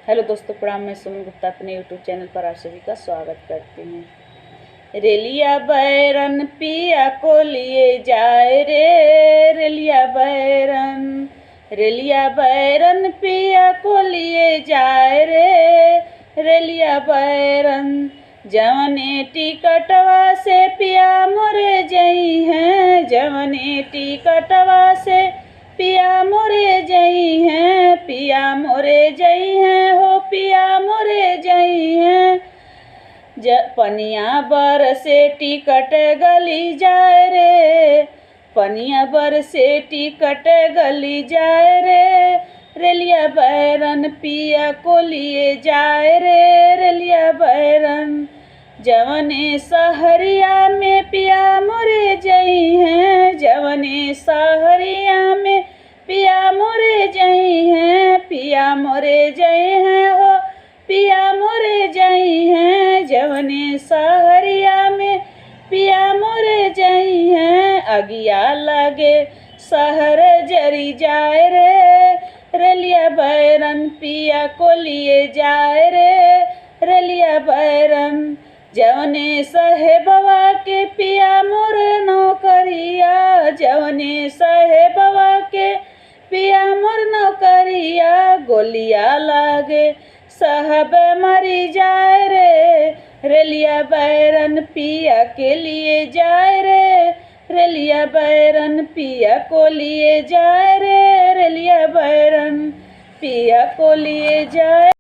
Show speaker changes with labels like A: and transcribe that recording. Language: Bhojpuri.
A: हेलो दोस्तों, प्रणाम। मैं सुमन गुप्ता अपने यूट्यूब चैनल पर आप सभी का स्वागत करती हूँ। रेलिया बैरन पिया को लिए जाए रे, रेलिया बैरन, रेलिया बैरन पिया को लिए जाए रे, रेलिया बैरन। जवने टिकटवा से पिया मोरे जई हैं, जवने टिकटवा से पिया मोरे जई हैं, पिया मोरे जई हैं, हो पिया मोरे जई हैं। पनिया बर से टिकट गली जाए रे, पनिया बर से टिकट गली जाए रे, रेलिया बैरन पिया को लिए जाए रे, रेलिया बैरन। जवने सहरिया में पिया मोरे जई हैं, जवने सहरिया में पिया मोरे जई हैं, पिया मोरे जई हैं, हो पिया मोरे जई हैं। जवने सहरिया में पिया मोरे जई हैं, अगिया लगे सहर जरी जाए रे, रेलिया बैरन पिया को लिए जाए रे, रेलिया बैरन। जवने साहेबवा के पिया मोरे नौकरिया, जवने साहेबवा के पिया मोर नौकरिया, गोलिया लागे साहब मरी जाए रे, रेलिया बैरन पिया के लिए जाए रे, रेलिया बैरन पिया को लिए जाए रे, रेलिया बैरन पिया को लिए जाए।